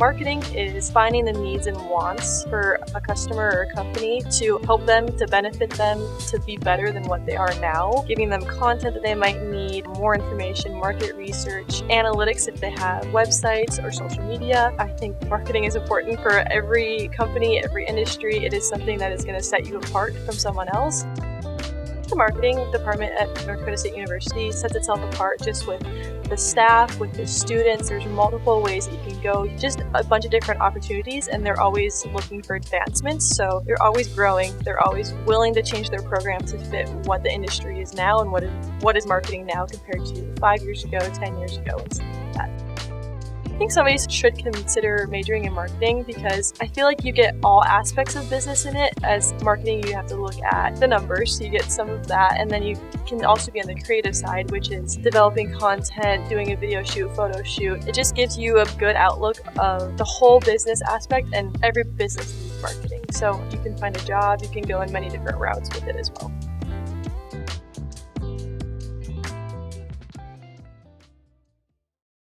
marketing is finding the needs and wants for a customer or a company to help them, to benefit them, to be better than what they are now, giving them content that they might need, more information, market research, analytics if they have websites or social media. I think marketing is important for every company, every industry. It is something that is going to set you apart from someone else. The marketing department at North Dakota State University sets itself apart just with the staff, with the students. There's multiple ways that you can go, just a bunch of different opportunities, and they're always looking for advancements. So they're always growing. They're always willing to change their program to fit what the industry is now and what is marketing now compared to 5 years ago, 10 years ago, and stuff like that. I think somebody should consider majoring in marketing because I feel like you get all aspects of business in it. As marketing, you have to look at the numbers, so you get some of that, and then you can also be on the creative side, which is developing content, doing a video shoot, photo shoot. It just gives you a good outlook of the whole business aspect, and every business needs marketing. So you can find a job, you can go in many different routes with it as well.